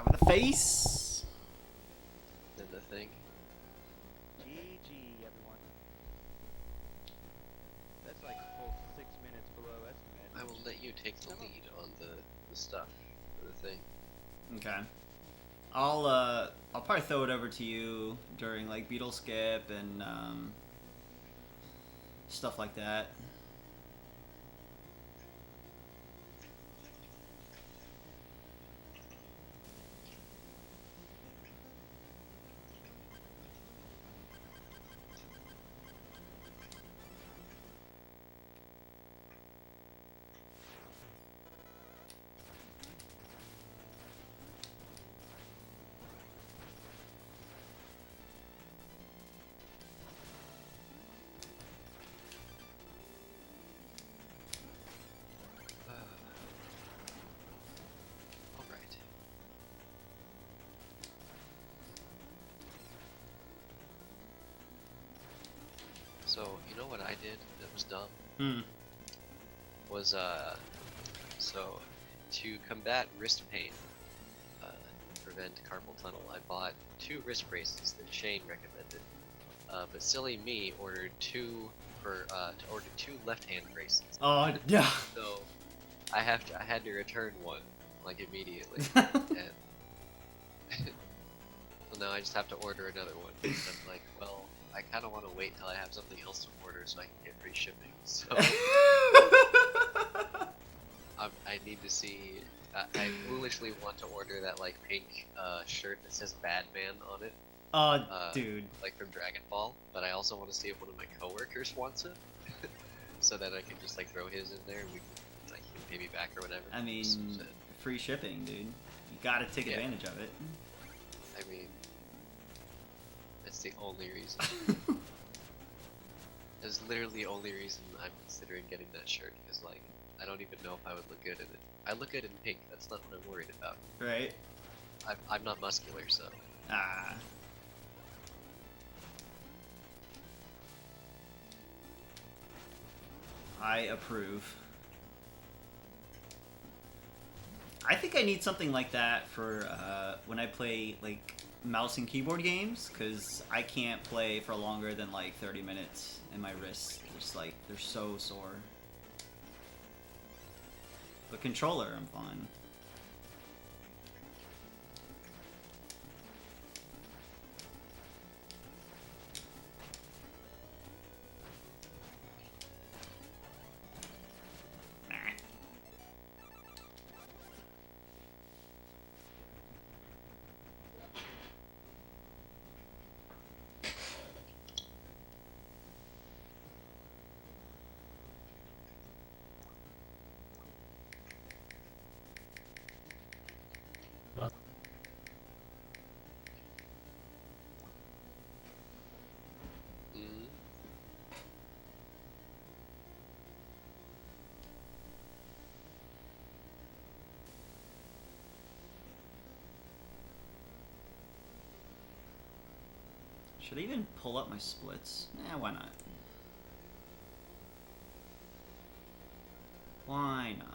with a face. Then the thing. GG, everyone. That's like a full 6 minutes below estimate. I will let you take the lead on the stuff for the thing. Okay. I'll probably throw it over to you during like beetle skip and stuff like that. Alright. So, you know what I did that was dumb? Was, so, to combat wrist pain, prevent carpal tunnel, I bought 2 wrist braces that Shane recommended. But silly me ordered 2 left-hand braces. Oh yeah. So I had to return one like immediately, and so now I just have to order another one. And I'm like, well, I kind of want to wait till I have something else to order so I can get free shipping. So I need to see. I foolishly want to order that like pink shirt that says Bad Man on it. Dude. Like from Dragon Ball, but I also want to see if one of my coworkers wants it, so that I can just like throw his in there and we can like pay me back or whatever. I mean, So, free shipping, dude. You gotta take advantage of it. I mean, that's the only reason. That's literally the only reason I'm considering getting that shirt, because like, I don't even know if I would look good in it. I look good in pink, that's not what I'm worried about. Right? I'm not muscular, so. Ah. I approve. I think I need something like that for when I play like mouse and keyboard games, because I can't play for longer than like 30 minutes and my wrists just like they're so sore. The controller, I'm fine. Mm. Should I even pull up my splits? Eh, why not? Why not?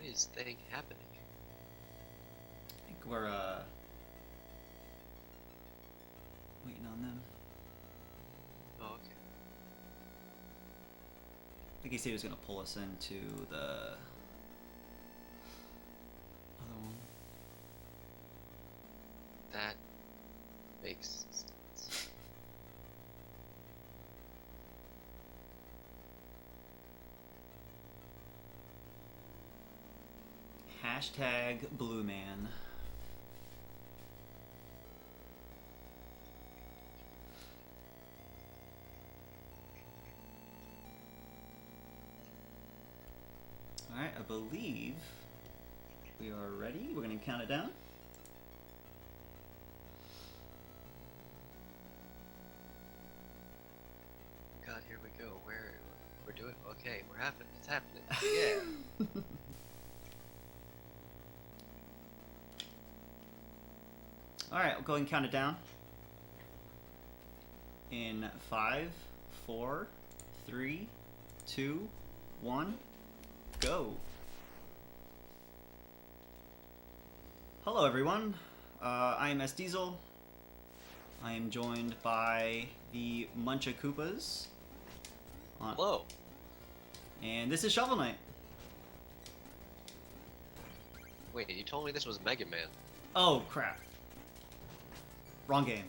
is thing happening? I think we're waiting on them. Oh, okay. I think he said he was gonna pull us into the other one. That makes sense. Hashtag Blue Man. Alright, I believe we are ready. We're going to count it down. God, here we go. We're doing okay. We're happening. It's happening. Yeah. Alright, we'll go ahead and count it down. In 5, 4, 3, 2, 1, go. Hello everyone, I am S Diesel. I am joined by the MunchaKoopas. Hello. And this is Shovel Knight. Wait, you told me this was Mega Man. Oh crap. Wrong game.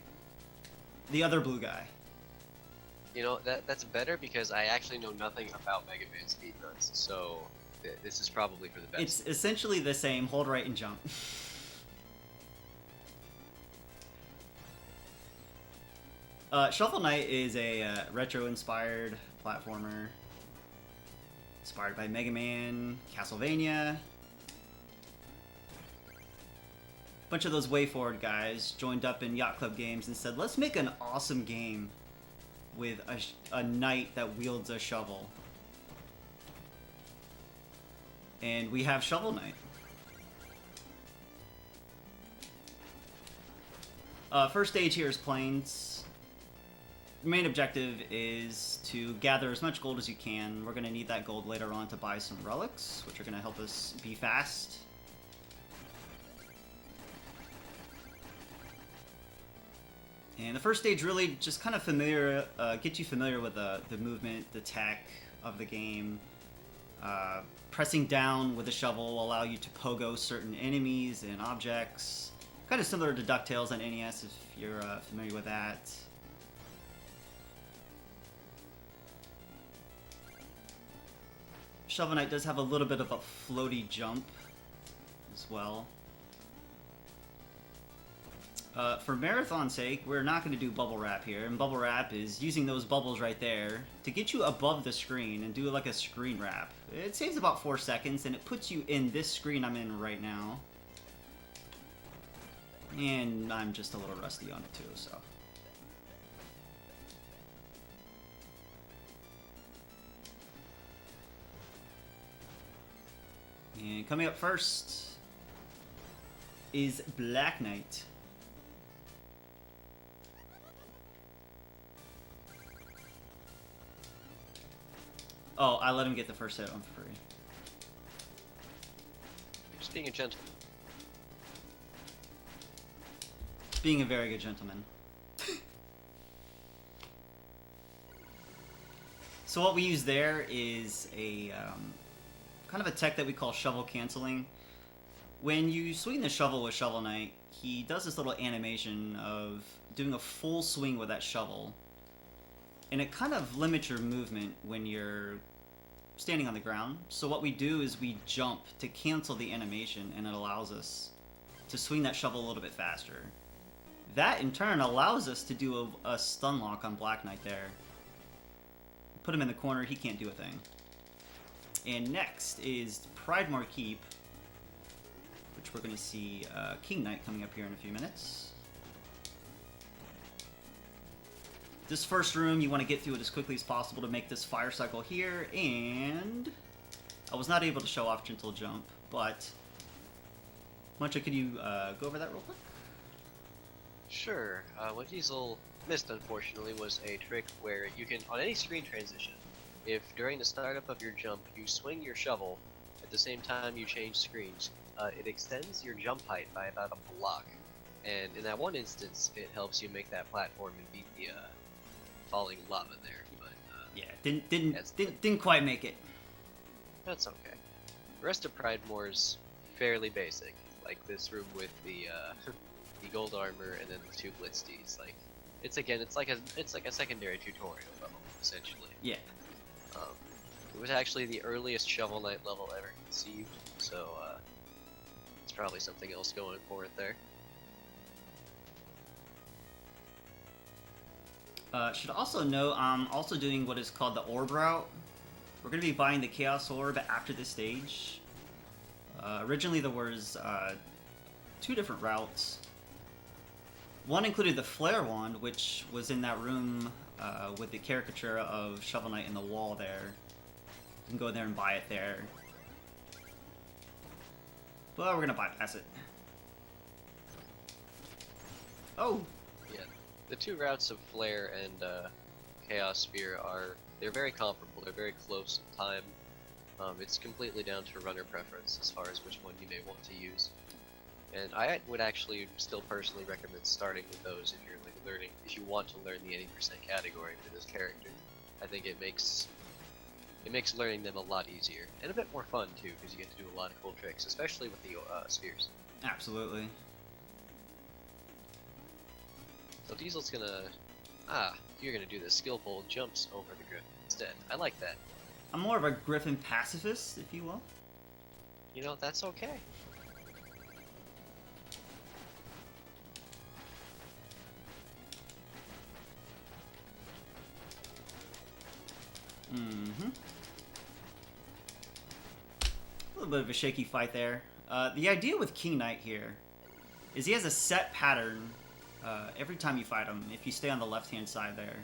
The other blue guy. You know, that's better because I actually know nothing about Mega Man speedruns, so this is probably for the best. It's essentially the same, hold right and jump. Shovel Knight is a retro-inspired platformer. Inspired by Mega Man, Castlevania. Bunch of those WayForward guys joined up in Yacht Club Games and said, let's make an awesome game with a knight that wields a shovel. And we have Shovel Knight. First stage here is Plains. The main objective is to gather as much gold as you can. We're going to need that gold later on to buy some relics, which are going to help us be fast. And the first stage really just kind of get you familiar with the movement, the tech of the game. Pressing down with a shovel will allow you to pogo certain enemies and objects. Kind of similar to DuckTales on NES if you're familiar with that. Shovel Knight does have a little bit of a floaty jump as well. For marathon's sake, we're not going to do bubble wrap here, and bubble wrap is using those bubbles right there to get you above the screen and do like a screen wrap. It saves about 4 seconds, and it puts you in this screen I'm in right now. And I'm just a little rusty on it too, so. And coming up first is Black Knight. Oh, I let him get the first hit on free. You're just being a gentleman. Being a very good gentleman. So what we use there is a kind of a tech that we call shovel canceling. When you swing the shovel with Shovel Knight, he does this little animation of doing a full swing with that shovel. And it kind of limits your movement when you're standing on the ground. So what we do is we jump to cancel the animation, and it allows us to swing that shovel a little bit faster. That in turn allows us to do a stun lock on Black Knight there. Put him in the corner, he can't do a thing. And next is Pridemore Keep, which we're going to see King Knight coming up here in a few minutes. This first room, you want to get through it as quickly as possible to make this fire cycle here, and I was not able to show off Gentle Jump, but Muncha, could you go over that real quick? Sure. What Diesel missed, unfortunately, was a trick where you can, on any screen transition, if during the startup of your jump you swing your shovel, at the same time you change screens, it extends your jump height by about a block. And in that one instance, it helps you make that platform and beat the falling lava there. But yeah, didn't quite make it. that's okay. The rest of Pridemore's fairly basic, like this room with the the gold armor and then the 2 Blitzties. Like it's like a secondary tutorial level essentially. Yeah. It was actually the earliest Shovel Knight level ever conceived, so it's probably something else going for it there. Should also note, I'm also doing what is called the Orb Route. We're going to be buying the Chaos Orb after this stage. Originally there was 2 different routes. One included the Flare Wand, which was in that room with the caricature of Shovel Knight in the wall there. You can go there and buy it there. But we're going to bypass it. Oh! Yeah, the 2 routes of Flare and Chaos Sphere they're very comparable, they're very close in time. It's completely down to runner preference as far as which one you may want to use. And I would actually still personally recommend starting with those if you're like if you want to learn the 80% category for this character. I think it makes learning them a lot easier and a bit more fun too, because you get to do a lot of cool tricks, especially with the spheres. Absolutely. So Diesel's gonna you're gonna do the skillful jumps over the Griffin instead. I like that. I'm more of a Griffin pacifist, if you will. You know, that's okay. Mm-hmm. A little bit of a shaky fight there. The idea with King Knight here is he has a set pattern every time you fight him, if you stay on the left-hand side there.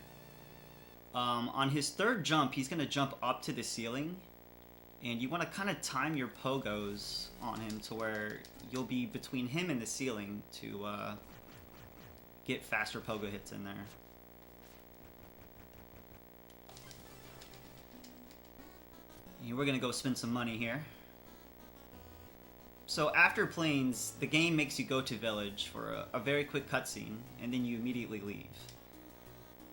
On his 3rd jump, he's going to jump up to the ceiling, and you want to kind of time your pogos on him to where you'll be between him and the ceiling to get faster pogo hits in there. And we're going to go spend some money here. So after Plains, the game makes you go to Village for a very quick cutscene, and then you immediately leave.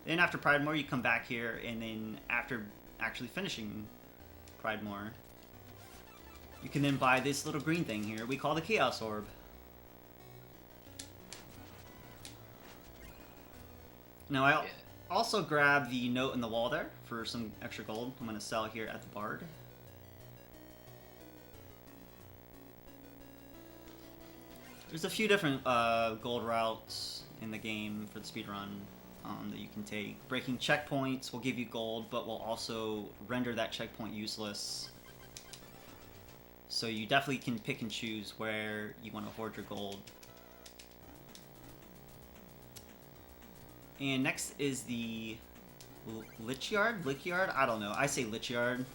Then after Pridemore, you come back here, and then after actually finishing Pridemore, you can then buy this little green thing here we call the Chaos Orb. Now I also grab the note in the wall there for some extra gold. I'm going to sell here at the Bard. There's a few different gold routes in the game for the speedrun that you can take. Breaking checkpoints will give you gold, but will also render that checkpoint useless. So you definitely can pick and choose where you want to hoard your gold. And next is the Glitchy Yard? Glitchy Yard? I don't know. I say Glitchy Yard.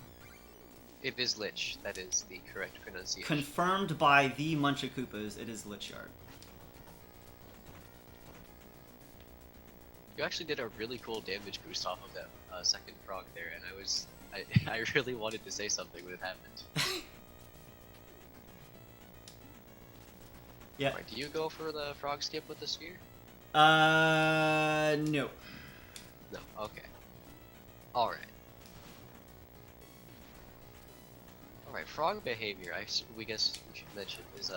It is Lich. That is the correct pronunciation. Confirmed by the MunchaKoopas, it is Glitchy Yard. You actually did a really cool damage boost off of that second frog there, and I really wanted to say something when it happened. Yeah. Alright, do you go for the frog skip with the sphere? No. No, okay. Alright. Alright, frog behavior, we guess we should mention, is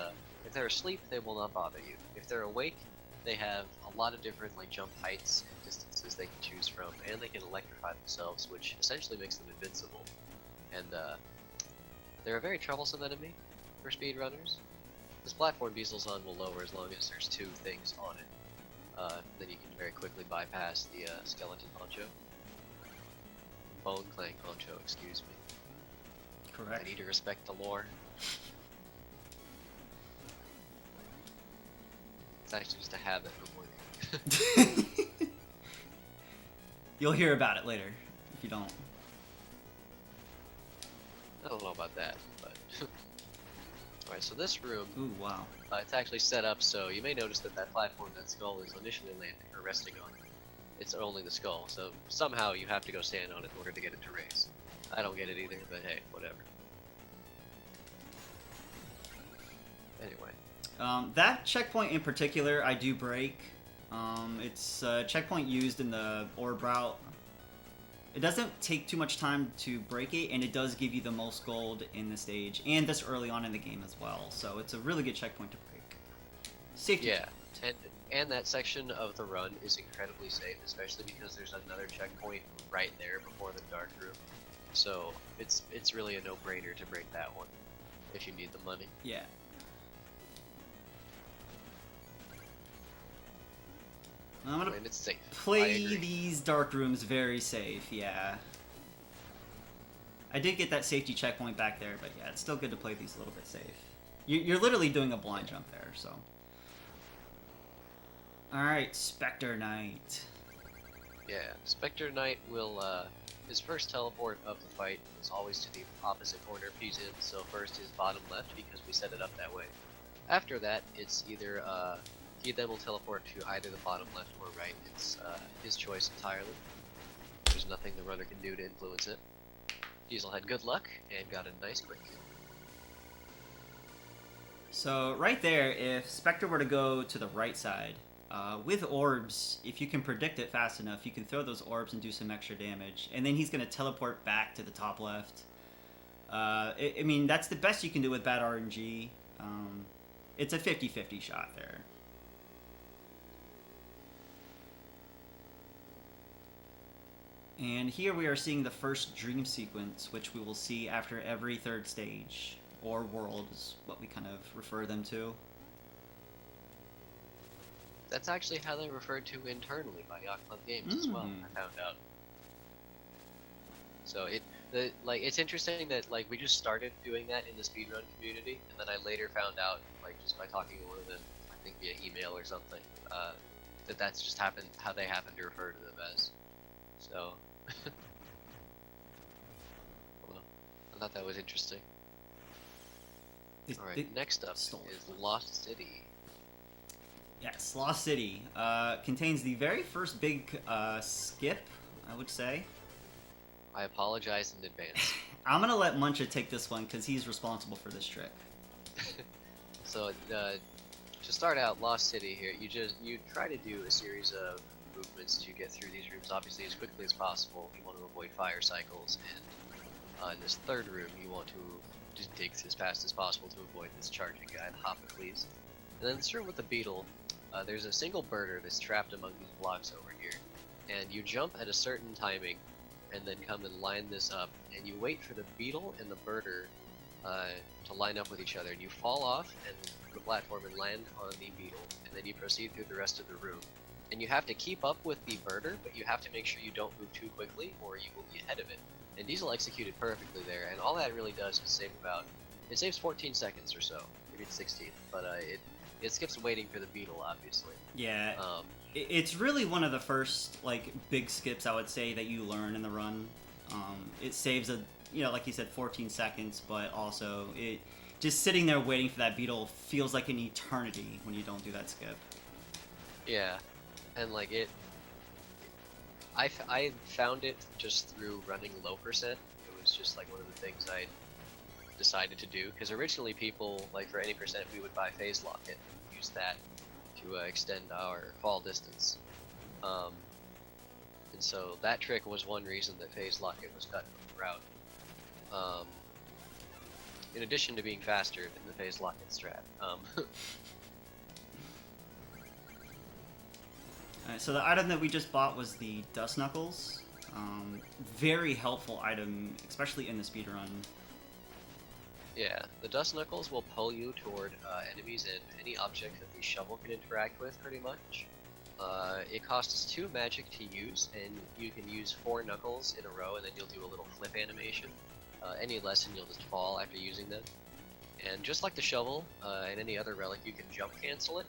if they're asleep, they will not bother you. If they're awake, they have a lot of different like jump heights and distances they can choose from, and they can electrify themselves, which essentially makes them invincible. And they're a very troublesome enemy for speedrunners. This platform Beasel's on will lower as long as there's 2 things on it. Then you can very quickly bypass the skeleton poncho. Bone clang poncho, excuse me. Correct. I need to respect the lore. It's actually just a habit for morning. You'll hear about it later, if you don't. I don't know about that, but... Alright, so this room, Ooh, wow. it's actually set up so you may notice that that platform, that skull is initially landing, or resting on. It's only the skull, so somehow you have to go stand on it in order to get it to raise. I don't get it either, but hey, whatever. That checkpoint in particular, I do break. It's a checkpoint used in the orb route. It doesn't take too much time to break it, and it does give you the most gold in the stage, and this early on in the game as well. So it's a really good checkpoint to break. Safety. Yeah, and that section of the run is incredibly safe, especially because there's another checkpoint right there before the dark room. So it's really a no-brainer to break that one if you need the money. Yeah. I'm gonna And it's safe. play these dark rooms very safe, yeah. I did get that safety checkpoint back there, but yeah, it's still good to play these a little bit safe. You're literally doing a blind jump there, so. Alright, Spectre Knight. Yeah, Spectre Knight will, his first teleport of the fight is always to the opposite corner if he's in, so first is bottom left because we set it up that way. After that, it's either, he then will teleport to either the bottom left or right. It's his choice entirely. There's nothing the runner can do to influence it. Diesel had good luck and got a nice break. So right there, if Spectre were to go to the right side, with orbs, if you can predict it fast enough, you can throw those orbs and do some extra damage. And then he's going to teleport back to the top left. I mean, that's the best you can do with bad RNG. It's a 50-50 shot there. And here we are seeing the first dream sequence, which we will see after every third stage, or world is what we kind of refer them to. That's actually how they're referred to internally by Yacht Club Games as well, I found out. So it's interesting that like we just started doing that in the speedrun community, and then I later found out, like just by talking to one of them, I think via email or something, that's just how they happen to refer to them as. So, well, I thought that was interesting. Alright, next up is Lost City. Yes, Lost City contains the very first big skip, I would say. I apologize in advance. I'm gonna let Muncha take this one because he's responsible for this trick. So, to start out, Lost City here, you try to do a series of movements to get through these rooms, obviously as quickly as possible. You want to avoid fire cycles, and in this third room, you want to just dig as fast as possible to avoid this charging guy, the Hoppicles. And then this room with the beetle, there's a single birder that's trapped among these blocks over here, and you jump at a certain timing, and then come and line this up, and you wait for the beetle and the birder to line up with each other, and you fall off and the platform and land on the beetle, and then you proceed through the rest of the room. And you have to keep up with the birder, but you have to make sure you don't move too quickly, or you will be ahead of it. And Diesel executed perfectly there, and all that really does is save it saves 14 seconds or so, maybe it's 16, but it skips waiting for the beetle, obviously. Yeah, it's really one of the first like big skips I would say that you learn in the run. It saves like you said, 14 seconds, but also it just sitting there waiting for that beetle feels like an eternity when you don't do that skip. Yeah. And like I found it just through running low percent. It was just like one of the things I decided to do, because originally people, like for any percent, we would buy phase locket and use that to extend our fall distance. And so that trick was one reason that phase locket was cut from the route. In addition to being faster than the phase locket strat. Alright, so the item that we just bought was the Dust Knuckles. Very helpful item, especially in the speedrun. Yeah, the Dust Knuckles will pull you toward enemies and any object that the shovel can interact with, pretty much. It costs 2 magic to use, and you can use 4 knuckles in a row, and then you'll do a little flip animation. Any less, and you'll just fall after using them. And just like the shovel and any other relic, you can jump cancel it.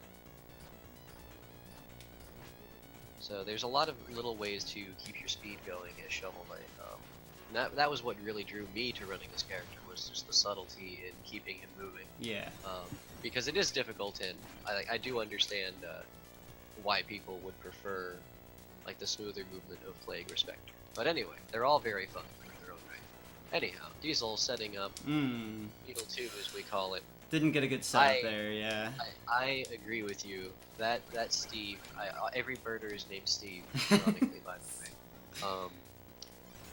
So there's a lot of little ways to keep your speed going as Shovel Knight. That was what really drew me to running this character, was just the subtlety in keeping him moving. Yeah. Because it is difficult, and I do understand why people would prefer like the smoother movement of Plague or Spectre. But anyway, they're all very fun in their own right. Anyhow, Diesel setting up Beetle 2, as we call it. Didn't get a good setup there, yeah. I agree with you. That Steve, every birder is named Steve, ironically, by the way.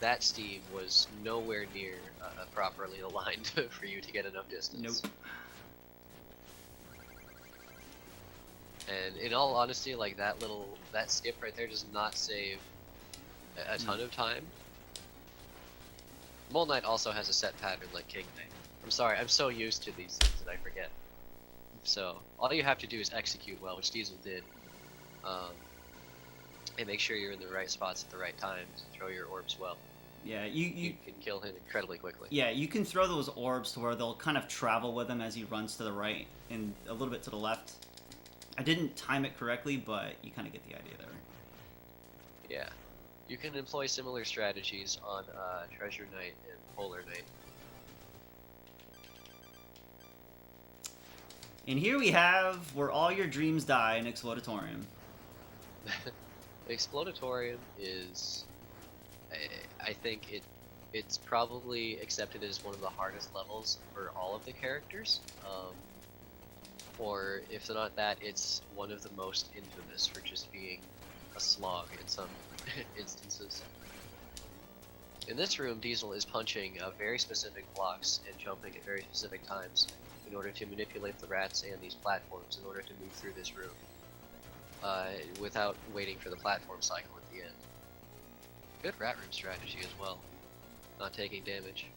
That Steve was nowhere near properly aligned for you to get enough distance. Nope. And in all honesty, like that skip right there does not save a ton of time. Mole Knight also has a set pattern like King Knight. I'm sorry, I'm so used to these things that I forget. So all you have to do is execute well, which Diesel did, and make sure you're in the right spots at the right times. Throw your orbs well. Yeah, you can kill him incredibly quickly. Yeah, you can throw those orbs to where they'll kind of travel with him as he runs to the right and a little bit to the left. I didn't time it correctly, but you kind of get the idea there. Yeah. You can employ similar strategies on Treasure Knight and Polar Knight. And here we have Where All Your Dreams Die in Exploratorium. Exploratorium is, I think it's probably accepted as one of the hardest levels for all of the characters. Or if not that, it's one of the most infamous for just being a slog in some instances. In this room, Diesel is punching very specific blocks and jumping at very specific times in order to manipulate the rats and these platforms in order to move through this room without waiting for the platform cycle at the end. Good rat room strategy as well, not taking damage.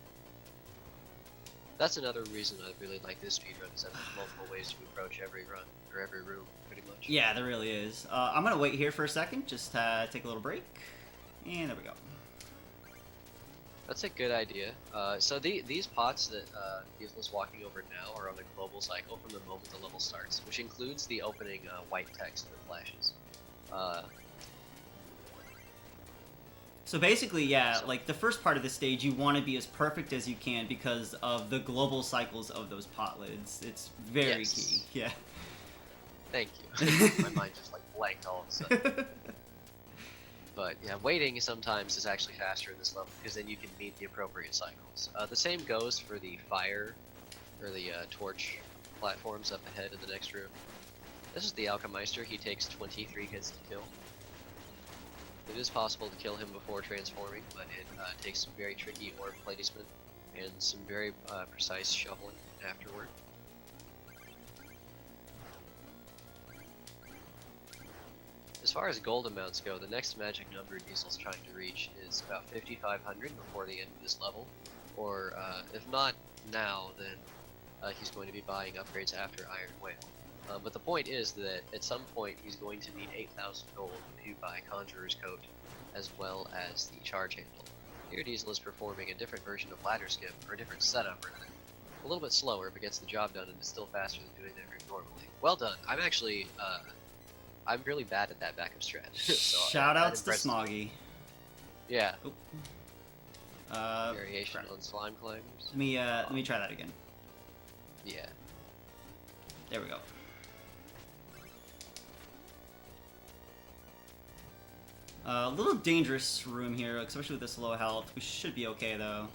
That's another reason I really like this speedrun, is that there's multiple ways to approach every run, or every room, pretty much. Yeah, there really is. I'm going to wait here for a second, just take a little break, and there we go. That's a good idea. So these pots that Diesel's walking over now are on a global cycle from the moment the level starts, which includes the opening white text that flashes. So basically, yeah, like the first part of the stage, you want to be as perfect as you can because of the global cycles of those pot lids. It's very key. Yeah. Thank you. My mind just like blanked all of a sudden. But yeah, waiting sometimes is actually faster in this level because then you can meet the appropriate cycles. The same goes for the fire or the torch platforms up ahead in the next room. This is the Alchemeister. He takes 23 hits to kill. It is possible to kill him before transforming, but it takes some very tricky orb placement and some very precise shoveling afterward. As far as gold amounts go, the next magic number Diesel's trying to reach is about 5,500 before the end of this level, or if not now, then he's going to be buying upgrades after Iron Whale. But the point is that at some point he's going to need 8,000 gold to buy Conjurer's Coat, as well as the Charge Handle. Here Diesel is performing a different version of Ladder Skip, or a different setup rather. A little bit slower, but gets the job done and is still faster than doing that route normally. Well done. I'm actually, I'm really bad at that backup strat. So Shoutouts to Smoggy. Yeah. Oh. Variation on slime climbers. Let me try that again. Yeah. There we go. A little dangerous room here, especially with this low health. We should be okay though.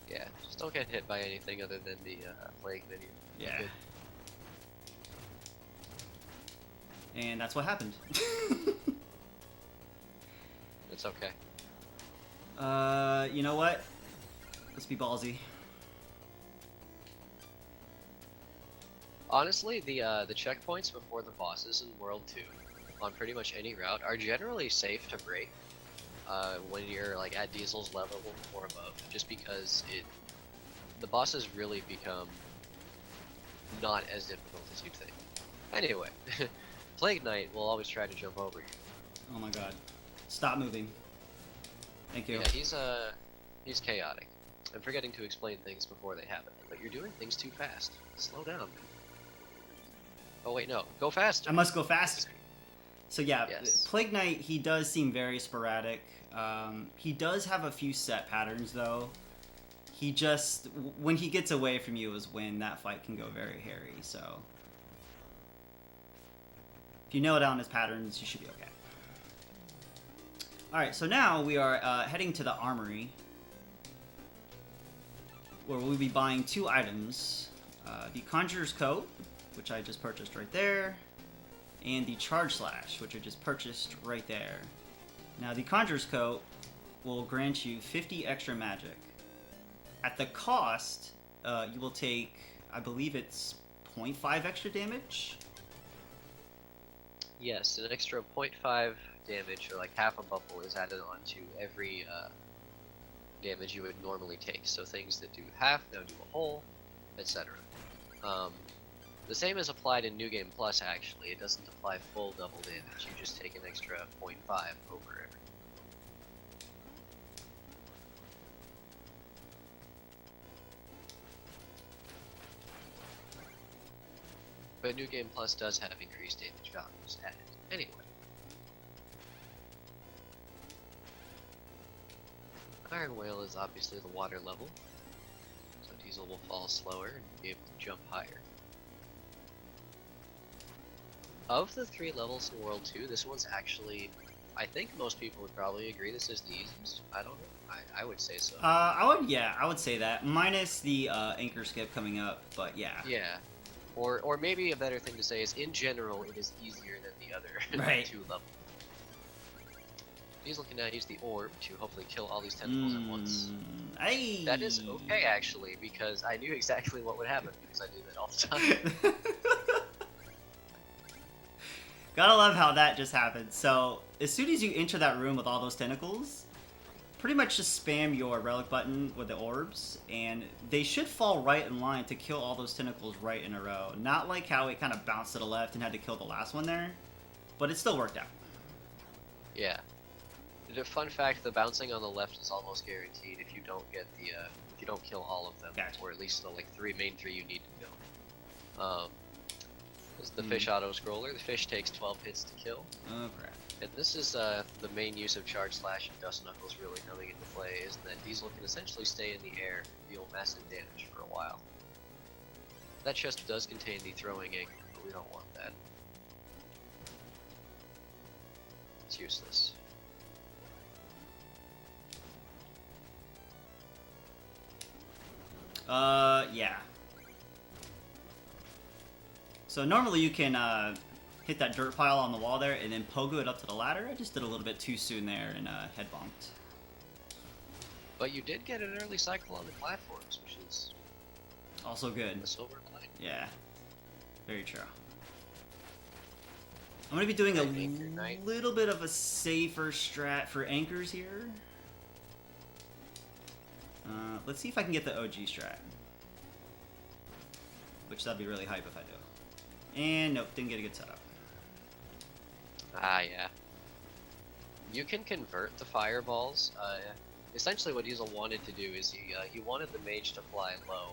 Yeah, just don't get hit by anything other than the plague minion. Yeah. And that's what happened. It's okay. You know what? Let's be ballsy. Honestly, the checkpoints before the bosses in World 2 on pretty much any route are generally safe to break when you're like at Diesel's level or above, just because the bosses really become not as difficult as you'd think. Anyway, Plague Knight will always try to jump over you. Oh my god. Stop moving. Thank you. Yeah, he's chaotic. I'm forgetting to explain things before they happen, but you're doing things too fast. Slow down. Oh wait, no. Go faster! I must go faster! So yeah, yes. Plague Knight, he does seem very sporadic. He does have a few set patterns, though. He just... when he gets away from you is when that fight can go very hairy, so... if you nail down his patterns, you should be okay. Alright, so now we are heading to the Armory. where we'll be buying 2 items. The Conjurer's Coat, which I just purchased right there, and the Charge Slash, which I just purchased right there. Now, the Conjurer's Coat will grant you 50 extra magic. At the cost, you will take, I believe it's 0.5 extra damage? Yes, an extra 0.5 damage, or like half a bubble, is added on to every damage you would normally take. So things that do half now do a whole, etc. The same is applied in New Game Plus, actually. It doesn't apply full double damage, you just take an extra 0.5 over everything. But New Game Plus does have increased damage values added. Anyway. Iron Whale is obviously the water level, so Diesel will fall slower and be able to jump higher. Of the 3 levels in World 2, this one's actually, I think most people would probably agree this is the easiest. I don't know. I would say so. I would say that. Minus the anchor skip coming up, but yeah. Yeah. Or maybe a better thing to say is, in general, it is easier than the other right. 2 levels. Diesel can now use the orb to hopefully kill all these tentacles at once. Aye. That is okay, actually, because I knew exactly what would happen, because I do that all the time. Gotta love how that just happened. So, as soon as you enter that room with all those tentacles, pretty much just spam your relic button with the orbs, and they should fall right in line to kill all those tentacles right in a row. Not like how it kind of bounced to the left and had to kill the last one there, but it still worked out. Yeah. The fun fact, the bouncing on the left is almost guaranteed if you don't get the, if you don't kill all of them, gotcha. Or at least the main three you need to kill. This is the fish auto-scroller. The fish takes 12 hits to kill. Oh crap. And this is the main use of Charge Slash and Dust Knuckles really coming into play, is that Diesel can essentially stay in the air and deal massive damage for a while. That chest does contain the throwing anchor, but we don't want that. It's useless. Yeah. So normally you can hit that dirt pile on the wall there and then pogo it up to the ladder. I just did a little bit too soon there and head bonked. But you did get an early cycle on the platforms, which is also good. a silver lining. Yeah, very true. I'm gonna be doing a little bit of a safer strat for anchors here. Let's see if I can get the OG strat, which that'd be really hype if I do. And nope, didn't get a good setup. Ah, yeah. You can convert the fireballs. Essentially what Diesel wanted to do is he wanted the mage to fly low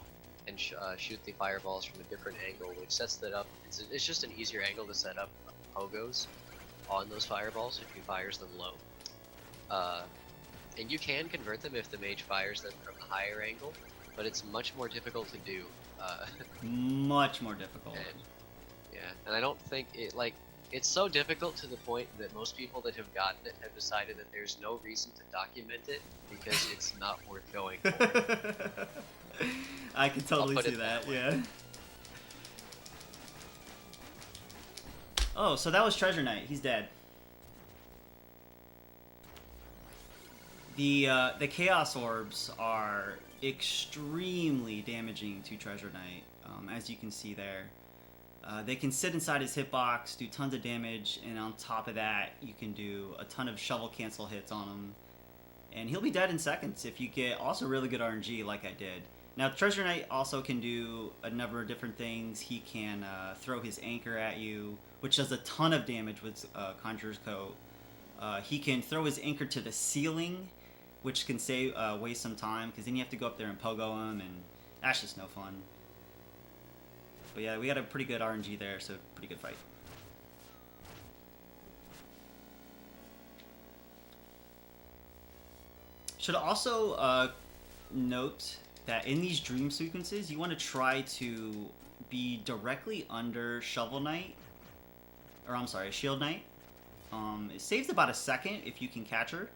and shoot the fireballs from a different angle, which sets that up. It's just an easier angle to set up pogos on those fireballs if he fires them low. And you can convert them if the mage fires them from a higher angle, but it's much more difficult to do. Much more difficult. And I don't think it's so difficult to the point that most people that have gotten it have decided that there's no reason to document it because it's not worth going for. I can totally see that, yeah. Oh, so that was Treasure Knight. He's dead. The Chaos Orbs are extremely damaging to Treasure Knight, as you can see there. They can sit inside his hitbox, do tons of damage, and on top of that, you can do a ton of shovel cancel hits on him. And he'll be dead in seconds if you get also really good RNG like I did. Now, Treasure Knight also can do a number of different things. He can throw his anchor at you, which does a ton of damage with Conjurer's Coat. He can throw his anchor to the ceiling, which can waste some time, because then you have to go up there and pogo him, and that's just no fun. But yeah, we got a pretty good RNG there, so pretty good fight. Should also note that in these dream sequences, you want to try to be directly under Shovel Knight, or I'm sorry, Shield Knight. It saves about a second if you can catch her.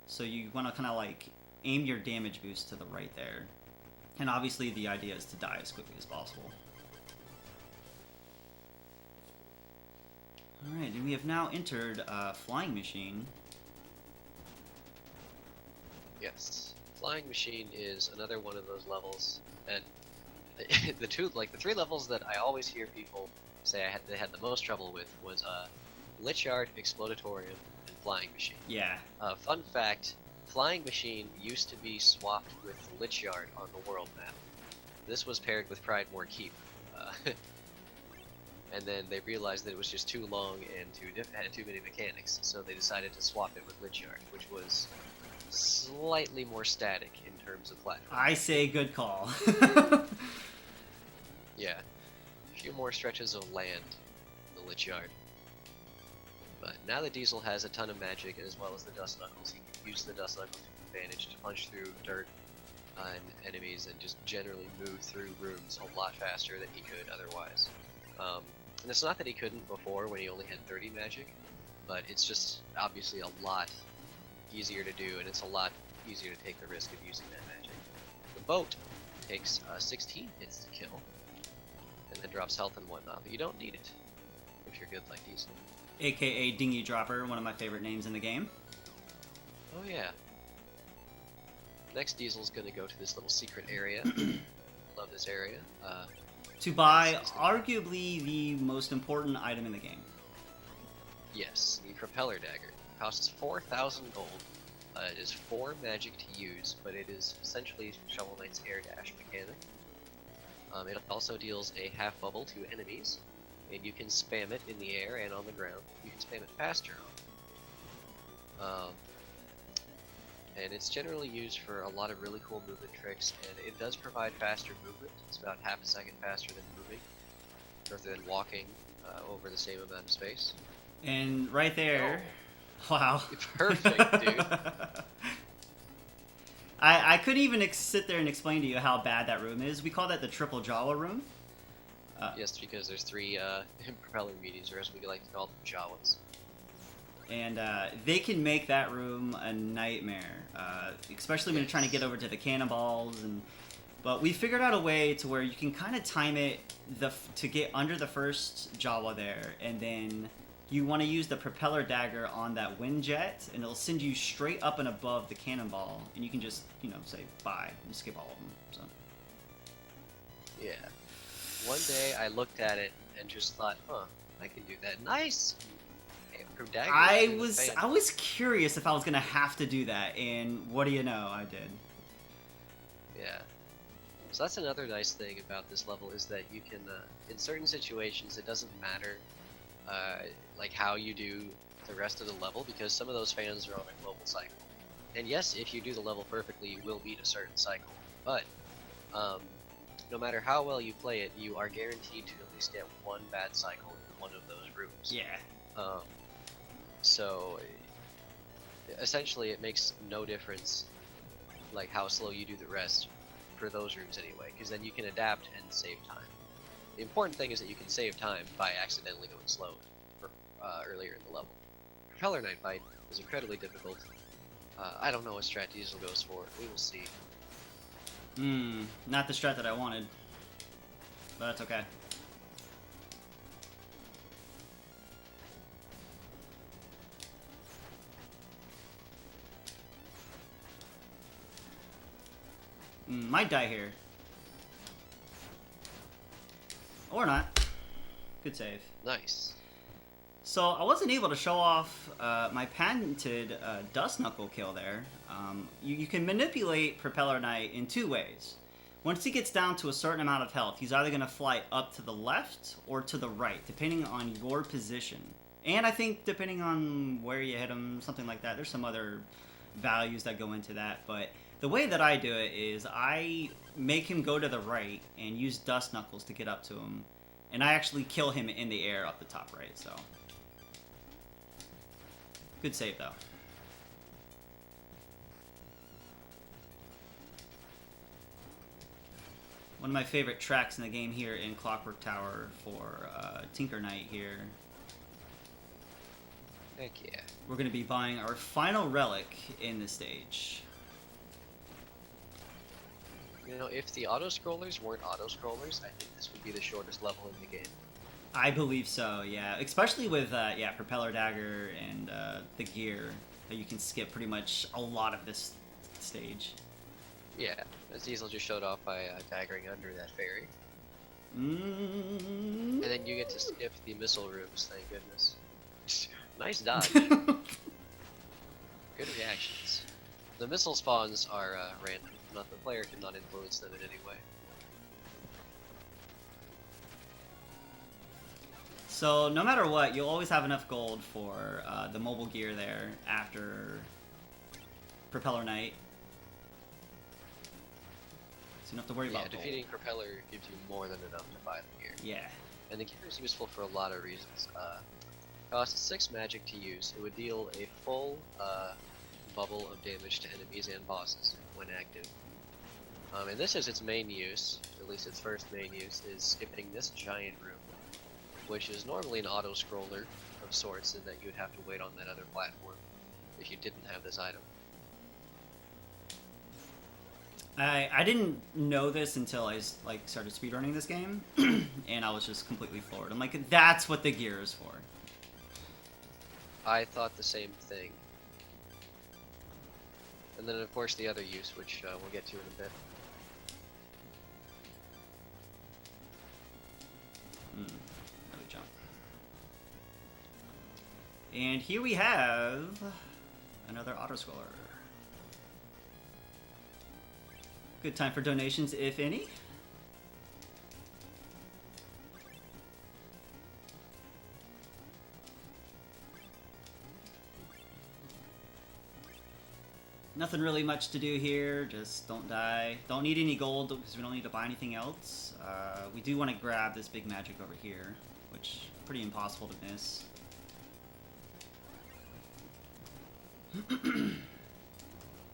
So you want to kind of like aim your damage boost to the right there. And obviously the idea is to die as quickly as possible. Alright, and we have now entered Flying Machine. Yes. Flying Machine is another one of those levels, and the three levels that I always hear people say they had the most trouble with was Glitchy Yard, Exploratorium, and Flying Machine. Yeah. Fun fact, Flying Machine used to be swapped with Glitchy Yard on the world map. This was paired with Pridemore Keep. And then they realized that it was just too long and had too many mechanics, so they decided to swap it with Glitchy Yard, which was slightly more static in terms of platform. I say good call. Yeah. A few more stretches of land in the Glitchy Yard. But now that Diesel has a ton of magic as well as the Dust Knuckles, he can use the Dust Knuckles to advantage to punch through dirt and enemies and just generally move through rooms a lot faster than he could otherwise. And it's not that he couldn't before when he only had 30 magic, but it's just obviously a lot easier to do, and it's a lot easier to take the risk of using that magic. The boat takes 16 hits to kill, and then drops health and whatnot, but you don't need it if you're good like Diesel. AKA Dinghy Dropper, one of my favorite names in the game. Oh yeah. Next, Diesel's gonna go to this little secret area. Love this area. To buy arguably the most important item in the game. Yes, the Propeller Dagger. Costs 4,000 gold. It is 4 magic to use, but it is essentially Shovel Knight's air dash mechanic. It also deals a half bubble to enemies, and you can spam it in the air and on the ground. You can spam it faster. And it's generally used for a lot of really cool movement tricks, and it does provide faster movement. It's about half a second faster than moving, rather than walking over the same amount of space. And right there, wow. Perfect, dude. I couldn't even sit there and explain to you how bad that room is. We call that the Triple Jawa room. Yes, because there's 3 propeller meteors, or as we like to call them, Jawas. And they can make that room a nightmare, especially when you're trying to get over to the cannonballs. But we figured out a way to where you can kind of time it to get under the first Jawa there, and then you want to use the propeller dagger on that wind jet, and it'll send you straight up and above the cannonball, and you can just, say bye and skip all of them. So. Yeah. One day I looked at it and just thought, I can do that. Nice! I was curious if I was gonna have to do that, and what do you know, I did. Yeah. So that's another nice thing about this level is that you can, in certain situations, it doesn't matter, like how you do the rest of the level, because some of those fans are on a global cycle. And yes, if you do the level perfectly, you will beat a certain cycle. But no matter how well you play it, you are guaranteed to at least get one bad cycle in one of those rooms. Yeah. So, essentially it makes no difference, like, how slow you do the rest, for those rooms anyway, because then you can adapt and save time. The important thing is that you can save time by accidentally going slow earlier in the level. Propeller Knight fight is incredibly difficult. I don't know what strat Diesel goes for, we will see. Not the strat that I wanted, but that's okay. Might die here. Or not. Good save. Nice. So I wasn't able to show off my patented Dust Knuckle kill there. You can manipulate Propeller Knight in 2 ways. Once he gets down to a certain amount of health, he's either going to fly up to the left or to the right, depending on your position. And I think depending on where you hit him, something like that. There's some other values that go into that, but the way that I do it is I make him go to the right and use Dust Knuckles to get up to him. And I actually kill him in the air up the top right, so. Good save, though. One of my favorite tracks in the game here in Clockwork Tower for Tinker Knight here. Heck yeah. We're going to be buying our final relic in this stage. You know, if the auto-scrollers weren't auto-scrollers, I think this would be the shortest level in the game. I believe so, yeah. Especially with, yeah, Propeller Dagger and the gear. You can skip pretty much a lot of this stage. Yeah, as Diesel just showed off by daggering under that ferry. Mm. And then you get to skip the missile rooms, thank goodness. Nice dodge. Good reactions. The missile spawns are random. Not the player cannot influence them in any way. So no matter what, you'll always have enough gold for the mobile gear there after Propeller Knight. So you don't have to worry about gold. Defeating Propeller gives you more than enough to buy the gear. Yeah. And the gear is useful for a lot of reasons. Costs 6 magic to use. It would deal a full bubble of damage to enemies and bosses when active. And this is its main use, at least its first main use, is skipping this giant room, which is normally an auto-scroller of sorts, in that you would have to wait on that other platform if you didn't have this item. I didn't know this until I started speedrunning this game, and I was just completely floored. I'm like, that's what the gear is for. I thought the same thing. And then of course the other use, which we'll get to in a bit. Let me jump. And here we have another auto-scroller. Good time for donations, if any. Nothing really much to do here, just don't die. Don't need any gold because we don't need to buy anything else. We do want to grab this big magic over here, which is pretty impossible to miss.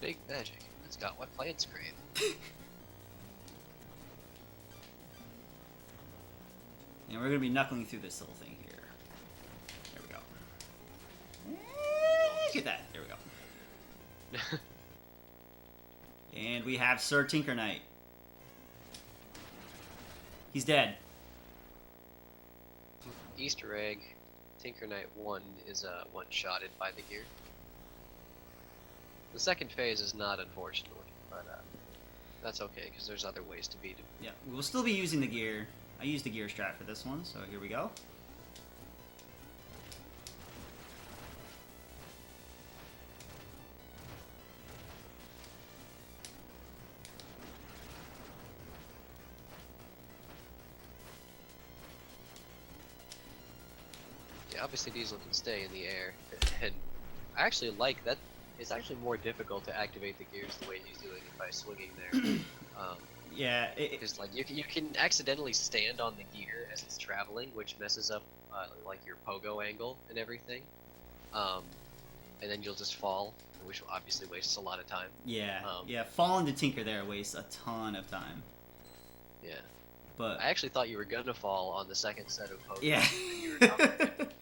Big magic. It's got what plants crave. And we're going to be knuckling through this little thing here. There we go. Look at that. There we go. And we have Sir Tinker Knight. He's dead. Easter egg, Tinker Knight 1 is one-shotted by the gear. The second phase is not, unfortunately, but that's okay, because there's other ways to beat him. Yeah, we'll still be using the gear. I used the gear strat for this one, so here we go. Yeah, obviously Diesel can stay in the air, and I actually like that. It's actually more difficult to activate the gears the way he's doing it by swinging there. Yeah, because like you can accidentally stand on the gear as it's traveling, which messes up like your pogo angle and everything. And then you'll just fall, which obviously wastes a lot of time. Yeah, yeah. Falling to Tinker there wastes a ton of time. Yeah. But I actually thought you were gonna fall on the second set of pogos. yeah. And you were covering it.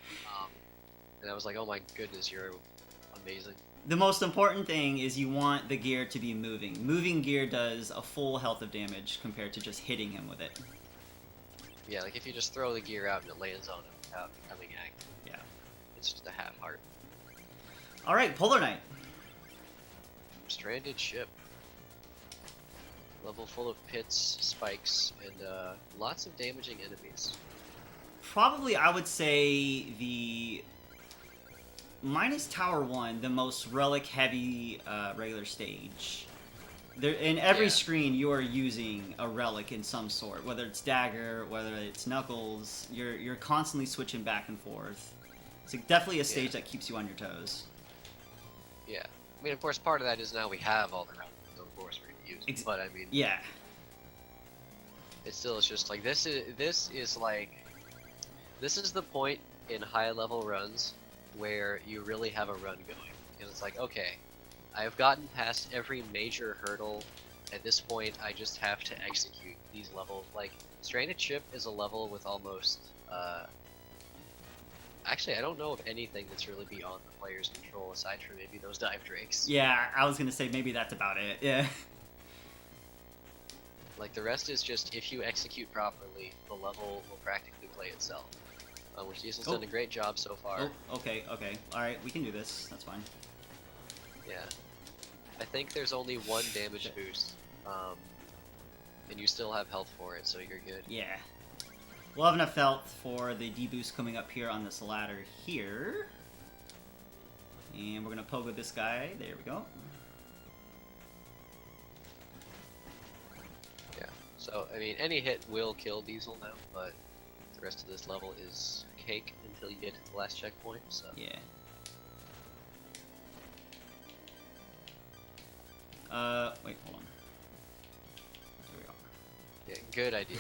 And I was like, oh my goodness, you're amazing. The most important thing is you want the gear to be moving. Moving gear does a full health of damage compared to just hitting him with it. Yeah, like if you just throw the gear out and it lands on him without becoming active. Yeah. It's just a half heart. Alright, Polar Knight. Stranded ship. Level full of pits, spikes, and lots of damaging enemies. Probably, I would say, the... minus Tower 1, the most relic-heavy regular stage. There, in every screen, you are using a relic in some sort. Whether it's Dagger, whether it's Knuckles, you're constantly switching back and forth. It's definitely a stage that keeps you on your toes. Yeah. I mean, of course, part of that is now we have all the relics, so of course we're going to use them. But, I mean... Yeah. It's still, it's just like, this is like... This is the point in high-level runs where you really have a run going. Because it's like, okay, I've gotten past every major hurdle. At this point, I just have to execute these levels. Like, Stranded Ship is a level with almost, actually, I don't know of anything that's really beyond the player's control, aside from maybe those dive drakes. Yeah, I was gonna say maybe that's about it, yeah. Like the rest is just if you execute properly, the level will practically play itself. Which Diesel's done a great job so far. Oh, okay, okay. Alright, we can do this. That's fine. Yeah. I think there's only one damage boost. And you still have health for it, so you're good. Yeah. We'll have enough health for the deboost coming up here on this ladder here. And we're gonna pogo this guy. There we go. Yeah. So, I mean, any hit will kill Diesel now, but the rest of this level is cake until you get to the last checkpoint, so... Yeah. Wait, hold on. There we go. Yeah, good idea.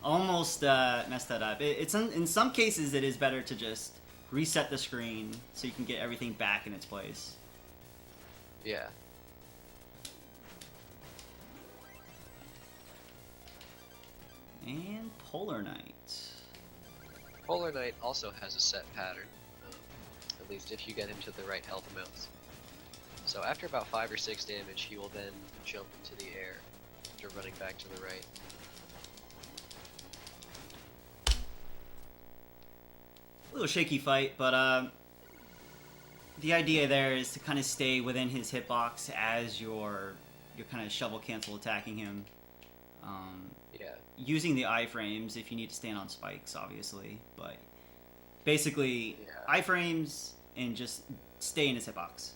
Almost messed that up. It's in some cases it is better to just reset the screen so you can get everything back in its place. Yeah. And Polar Knight. Polar Knight also has a set pattern, at least if you get him to the right health amounts. So after about 5 or 6 damage, he will then jump into the air after running back to the right. A little shaky fight, but the idea there is to kind of stay within his hitbox as you're kind of shovel cancel attacking him. Yeah. Using the iframes if you need to stand on spikes, obviously, but basically iframes and just stay in his hitbox.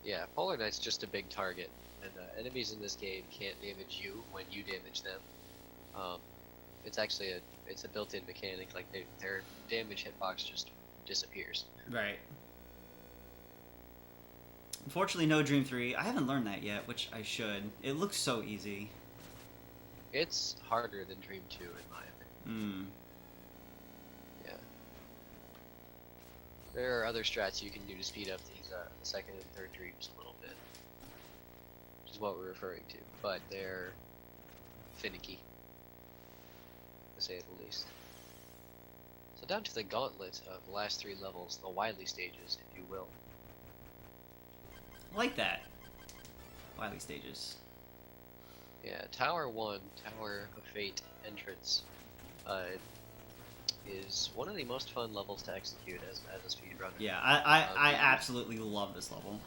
Yeah, Polar Knight's just a big target, and enemies in this game can't damage you when you damage them. It's actually a built-in mechanic, like their damage hitbox just disappears. Right. Unfortunately, no Dream 3. I haven't learned that yet, which I should. It looks so easy. It's harder than Dream 2, in my opinion. Yeah. There are other strats you can do to speed up these second and third dreams a little bit, which is what we're referring to, but they're finicky, to say the least. So down to the gauntlet of the last 3 levels, the Wily stages, if you will. I like that. Wily stages. Yeah, Tower 1, Tower of Fate entrance, is one of the most fun levels to execute as a speedrunner. Yeah, I absolutely love this level.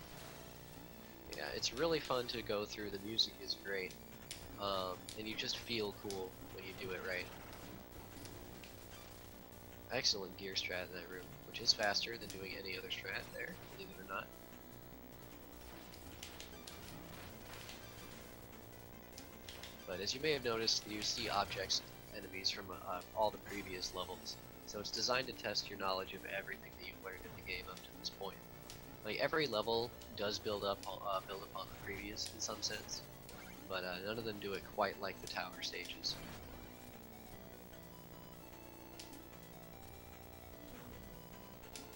Yeah, it's really fun to go through. The music is great, and you just feel cool when you do it right. Excellent gear strat in that room, which is faster than doing any other strat there, believe it or not. But as you may have noticed, you see objects, enemies from all the previous levels. So it's designed to test your knowledge of everything that you've learned in the game up to this point. Like every level does build upon the previous in some sense, but none of them do it quite like the tower stages.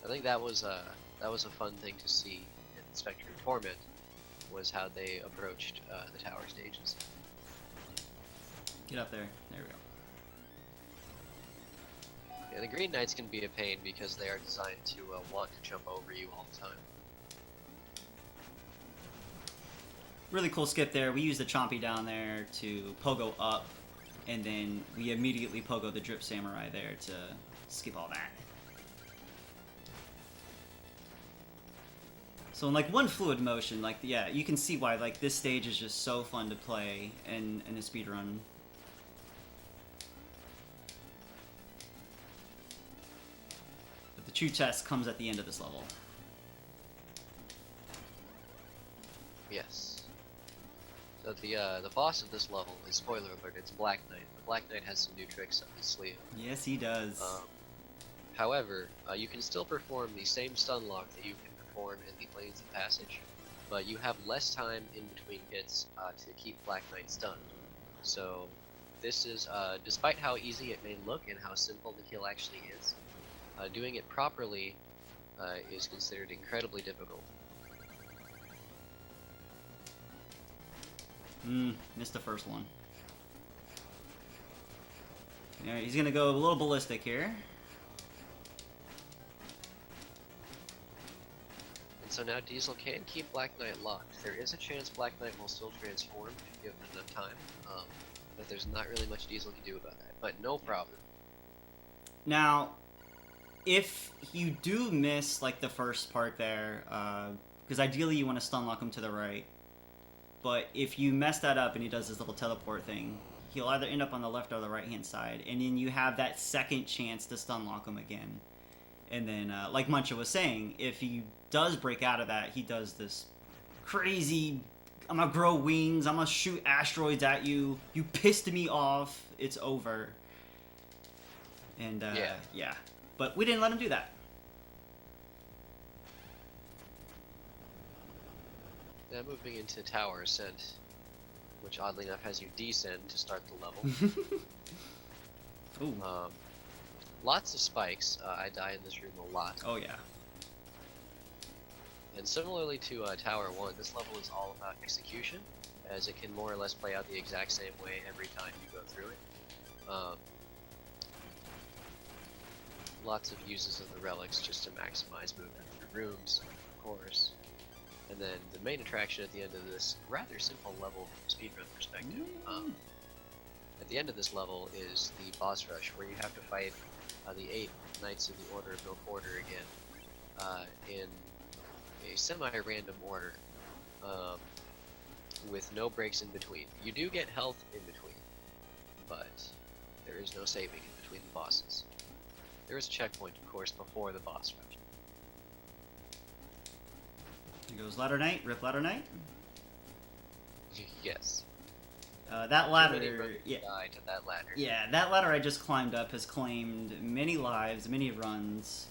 I think that was a fun thing to see in Spectre of Torment, was how they approached the tower stages. Get up there. There we go. Yeah, the Green Knights can be a pain because they are designed to want to jump over you all the time. Really cool skip there. We use the Chompy down there to pogo up, and then we immediately pogo the Drip Samurai there to skip all that. So in like one fluid motion, like yeah, you can see why like this stage is just so fun to play in a speedrun. But the true test comes at the end of this level. Yes. So the boss of this level is, spoiler alert, it's Black Knight. The Black Knight has some new tricks up his sleeve. Yes, he does. However, you can still perform the same stun lock that you can perform in the Lanes of Passage, but you have less time in between hits to keep Black Knight stunned. So this is, despite how easy it may look and how simple the kill actually is, doing it properly is considered incredibly difficult. Missed the first one. Yeah, he's gonna go a little ballistic here. So now Diesel can keep Black Knight locked. There is a chance Black Knight will still transform if given enough time, but there's not really much Diesel can do about that. But no problem. Now, if you do miss like the first part there, because ideally you want to stun lock him to the right, but if you mess that up and he does this little teleport thing, he'll either end up on the left or the right hand side, and then you have that second chance to stun lock him again. And then, like Muncha was saying, if he does break out of that, he does this crazy, I'm gonna grow wings, I'm gonna shoot asteroids at you, you pissed me off, it's over. And, yeah. But we didn't let him do that. Now moving into Tower Ascent, which oddly enough has you descend to start the level. Ooh. Lots of spikes. I die in this room a lot. Oh yeah. And similarly to Tower 1, this level is all about execution, as it can more or less play out the exact same way every time you go through it. Lots of uses of the relics just to maximize movement through rooms, of course. And then the main attraction at the end of this rather simple level from a speedrun perspective. At the end of this level is the boss rush, where you have to fight the 8 Knights of the Order of No Quarter again, in a semi-random order, with no breaks in between. You do get health in between, but there is no saving in between the bosses. There is a checkpoint, of course, before the boss rush. Here goes Ladder Knight, Rip Ladder Knight. Yes. That ladder, yeah. To that ladder. Yeah, that ladder I just climbed up has claimed many lives, many runs.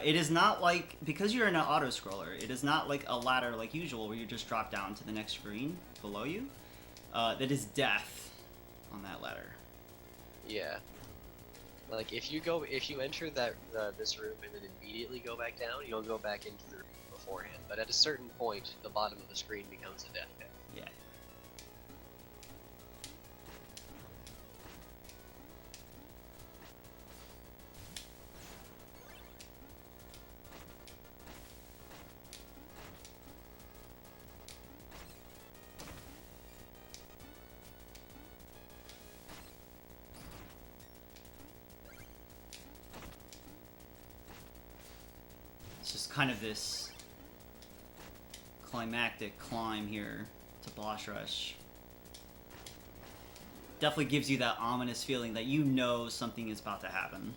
It is not like, because you're in an auto-scroller, it is not like a ladder like usual where you just drop down to the next screen below you. That is death on that ladder. Yeah. Like if you enter that this room and then immediately go back down, you'll go back into the room beforehand. But at a certain point, the bottom of the screen becomes a death pit. Yeah. It's just kind of this climactic climb here to boss rush. Definitely gives you that ominous feeling that you know something is about to happen.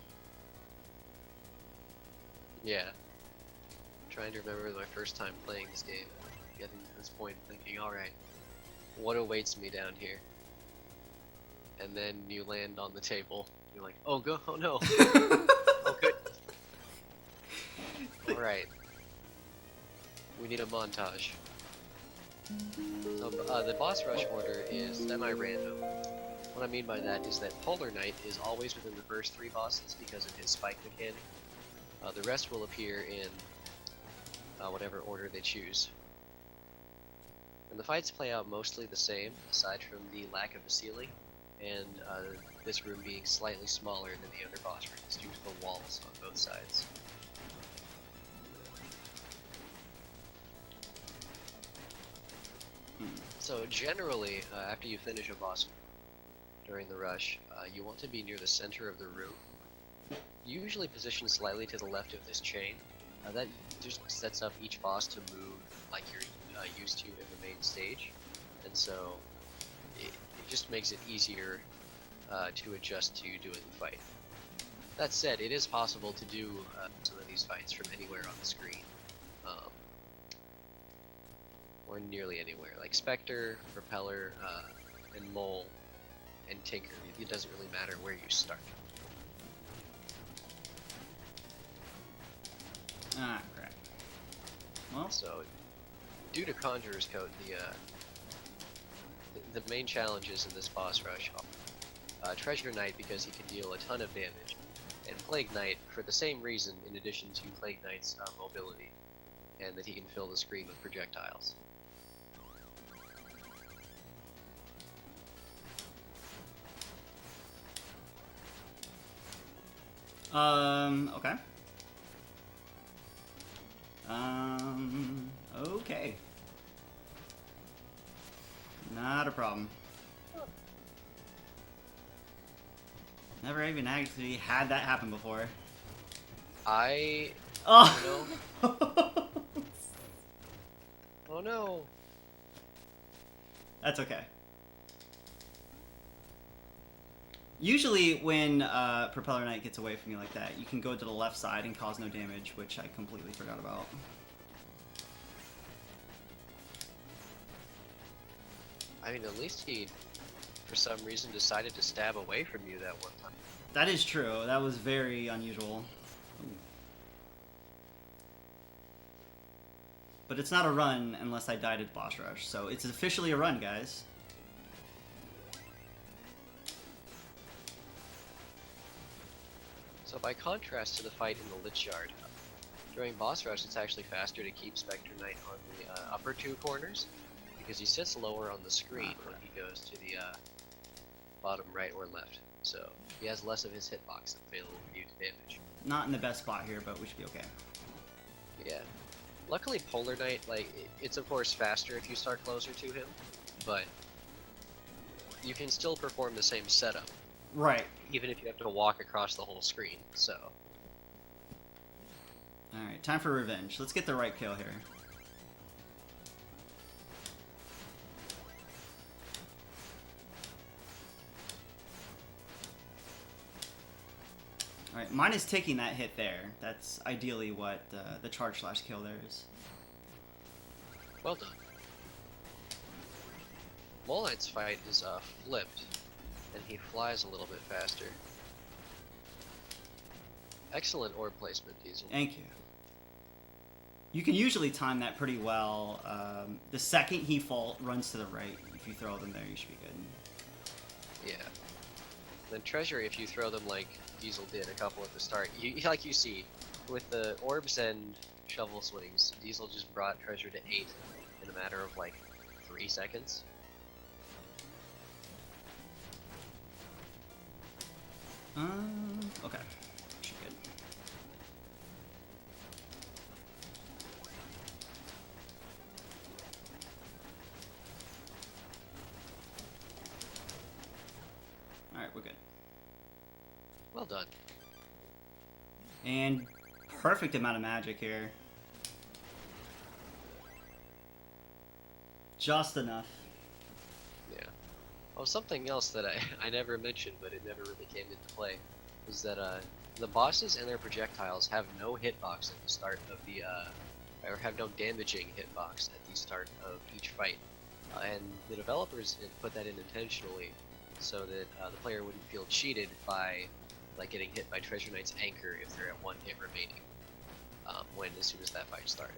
Yeah. I'm trying to remember my first time playing this game. Getting to this point thinking, alright, what awaits me down here? And then you land on the table. You're like, oh no. Oh good. Alright. We need a montage. So, the boss rush order is semi-random. What I mean by that is that Polar Knight is always within the first 3 bosses because of his spike mechanic. The rest will appear in whatever order they choose. And the fights play out mostly the same, aside from the lack of a ceiling, and this room being slightly smaller than the other boss rooms due to the walls on both sides. So generally, after you finish a boss during the rush, you want to be near the center of the room, usually positioned slightly to the left of this chain. That just sets up each boss to move like you're used to in the main stage, and so it just makes it easier to adjust to doing the fight. That said, it is possible to do some of these fights from anywhere on the screen. Or nearly anywhere, like Spectre, Propeller, and Mole, and Tinker. It doesn't really matter where you start. Ah, crap. Well, So, due to Conjurer's Code, the main challenges in this boss rush are Treasure Knight because he can deal a ton of damage, and Plague Knight for the same reason in addition to Plague Knight's mobility, and that he can fill the screen with projectiles. Okay. Not a problem. Never even actually had that happen before. I... Oh! Oh no! That's okay. Usually when Propeller Knight gets away from you like that, you can go to the left side and cause no damage, which I completely forgot about. I mean, at least he, for some reason, decided to stab away from you that one time. That is true. That was very unusual. But it's not a run unless I died at boss rush, so it's officially a run, guys. So by contrast to the fight in the Glitchy Yard, during boss rush it's actually faster to keep Spectre Knight on the upper two corners, because he sits lower on the screen when he goes to the bottom right or left. So he has less of his hitbox available for you to damage. Not in the best spot here, but we should be okay. Yeah. Luckily Polar Knight, like, it's of course faster if you start closer to him, but you can still perform the same setup. Right. Even if you have to walk across the whole screen, so. Alright, time for revenge. Let's get the right kill here. Alright, mine is taking that hit there. That's ideally what the charge slash kill there is. Well done. Mole Knight's fight is flipped, and he flies a little bit faster. Excellent orb placement, Diesel. Thank you. You can usually time that pretty well. The second he runs to the right, if you throw them there, you should be good. Yeah. Then Treasury, if you throw them like Diesel did a couple at the start, like you see, with the orbs and shovel swings, Diesel just brought Treasure to 8 in a matter of like 3 seconds. Okay. Should be good. Alright, we're good. Well done. And perfect amount of magic here. Just enough. Yeah. Oh, something else that I never mentioned, but it never really came into play, was that the bosses and their projectiles have no hitbox at the start of the, or have no damaging hitbox at the start of each fight. And the developers put that in intentionally, so that the player wouldn't feel cheated by like getting hit by Treasure Knight's anchor if they're at 1 hit remaining, as soon as that fight started.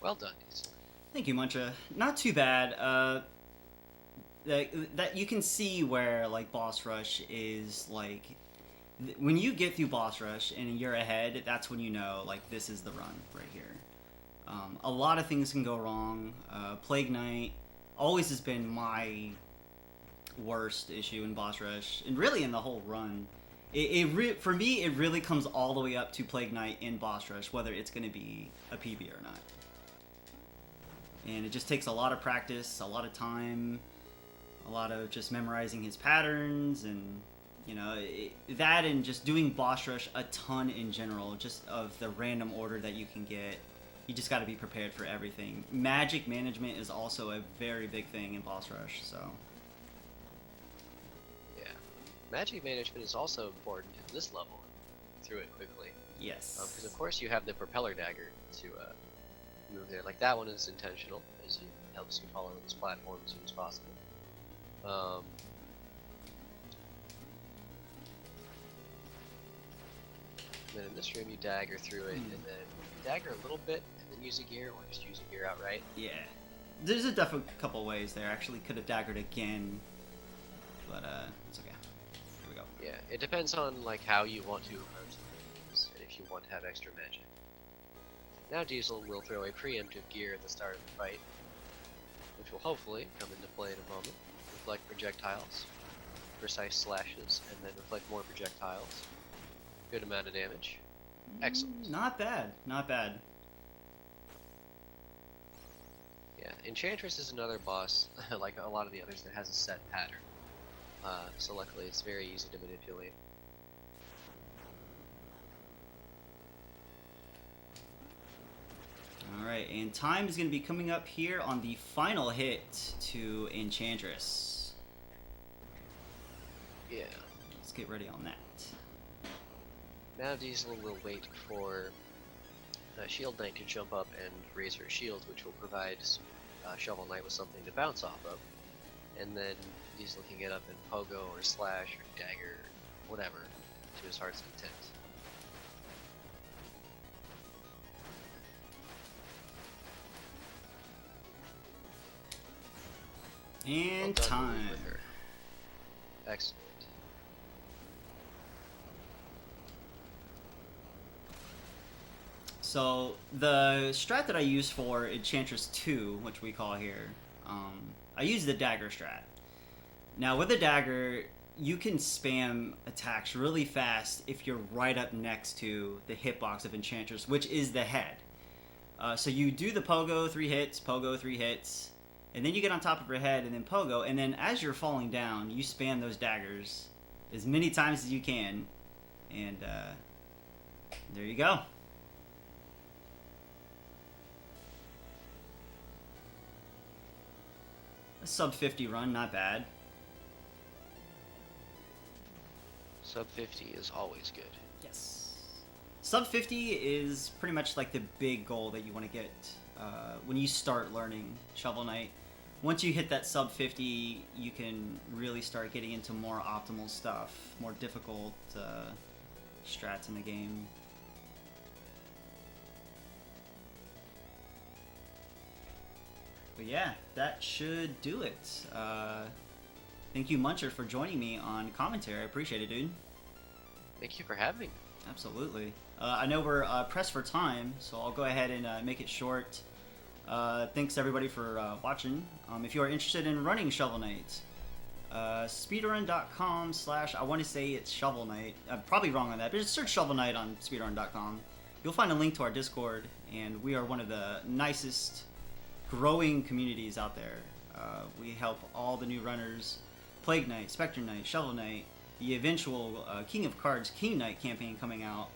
Well done, Diesel. Thank you, Muncha. Not too bad. That you can see where like boss rush is like when you get through boss rush and you're ahead. That's when you know like this is the run right here. A lot of things can go wrong. Plague Knight always has been my worst issue in boss rush, and really in the whole run. For me, it really comes all the way up to Plague Knight in boss rush, whether it's going to be a PB or not. And it just takes a lot of practice, a lot of time, a lot of just memorizing his patterns, and you know that, and just doing boss rush a ton in general, just of the random order that you can get. You just got to be prepared for everything. Magic management is also a very big thing in boss rush, so. Yeah. Magic management is also important at this level, through it quickly. Yes. Because of course you have the propeller dagger to move there. Like that one is intentional, as it helps you follow this platform as soon as possible. Then in this room you dagger through it, and then dagger a little bit, and then use a gear, or just use a gear outright. Yeah. There's a definitely couple ways there. Actually could have daggered again, but it's okay. Here we go. Yeah, it depends on like how you want to approach things, and if you want to have extra magic. Now Diesel will throw a preemptive gear at the start of the fight, which will hopefully come into play in a moment. Reflect projectiles, precise slashes, and then reflect more projectiles. Good amount of damage. Excellent. Not bad. Not bad. Enchantress is another boss, like a lot of the others, that has a set pattern. So luckily it's very easy to manipulate. Alright, and time is going to be coming up here on the final hit to Enchantress. Yeah. Let's get ready on that. Now Diesel will wait for Shield Knight to jump up and raise her shield, which will provide Shovel Knight with something to bounce off of. And then Diesel can get up and pogo or slash or dagger, whatever, to his heart's content. And Well done, time. with her. Excellent. So the strat that I use for Enchantress 2, which we call here, I use the dagger strat. Now with the dagger, you can spam attacks really fast if you're right up next to the hitbox of Enchantress, which is the head. So you do the pogo 3 hits, and then you get on top of her head and then pogo, and then as you're falling down, you spam those daggers as many times as you can, and there you go. A sub 50 run, not bad. Sub 50 is always good. Yes. Sub 50 is pretty much like the big goal that you want to get when you start learning Shovel Knight. Once you hit that sub 50, you can really start getting into more optimal stuff, more difficult strats in the game. But yeah, that should do it. Thank you, Muncher, for joining me on commentary. I appreciate it, dude. Thank you for having me. Absolutely. I know we're pressed for time, so I'll go ahead and make it short. Thanks everybody for watching. If you are interested in running Shovel Knight, speedrun.com/ I want to say it's Shovel Knight. I'm probably wrong on that, but just search Shovel Knight on speedrun.com. You'll find a link to our Discord, and we are one of the nicest growing communities out there. We help all the new runners, Plague Knight, Spectre Knight, Shovel Knight, the eventual King of Cards King Knight campaign coming out.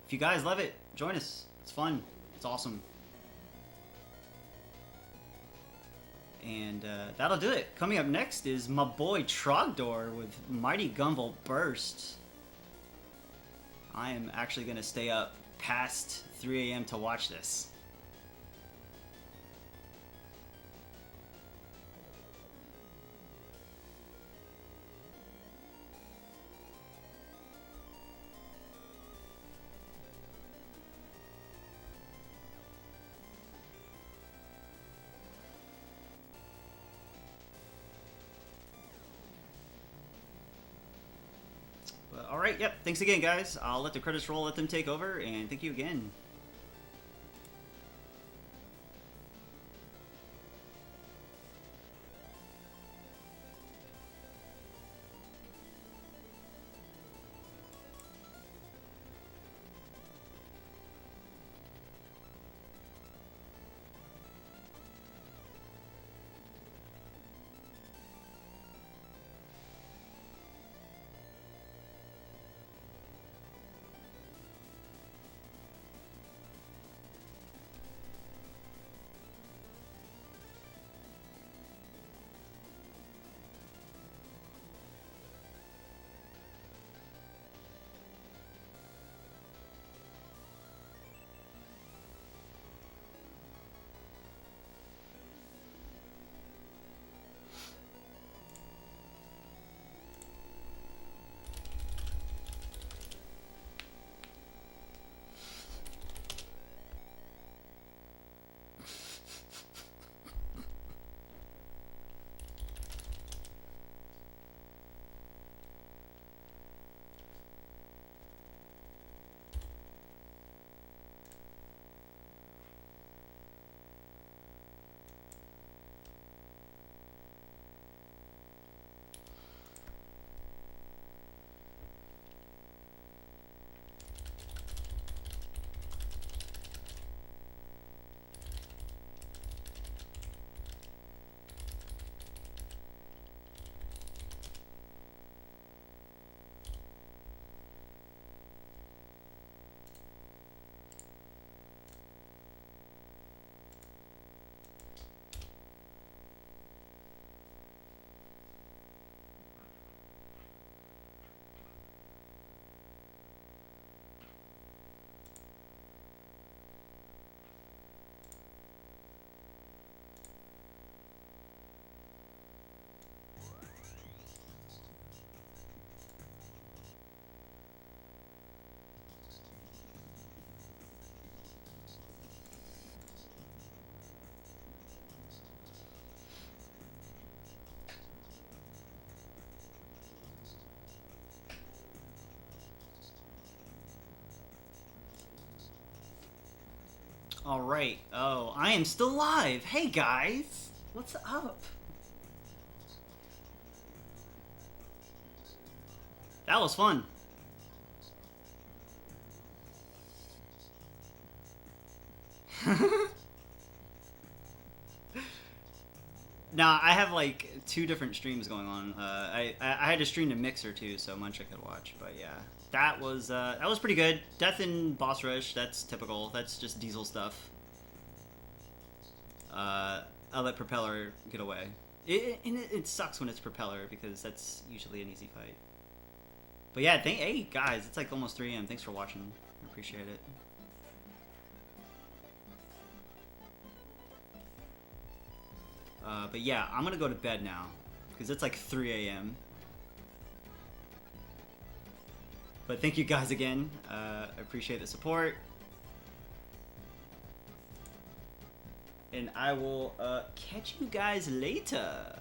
If you guys love it, join us. It's fun. It's awesome. And that'll do it. Coming up next is my boy Trogdor with Mighty Gunvolt Burst. I am actually going to stay up past 3 a.m. to watch this. Alright, yep. Thanks again, guys. I'll let the credits roll, let them take over, and thank you again. Alright. Oh, I am still live. Hey, guys. What's up? That was fun. Nah, I have like 2 different streams going on. I had to stream to Mixer too, so Muncha could watch. But yeah, that was pretty good. Death and boss rush, that's typical. That's just diesel stuff. I'll let Propeller get away. It sucks when it's Propeller because that's usually an easy fight. But yeah, hey guys, it's like almost 3 AM. Thanks for watching. I appreciate it. But yeah, I'm gonna go to bed now because it's like 3 AM. But thank you guys again. I appreciate the support. And I will catch you guys later.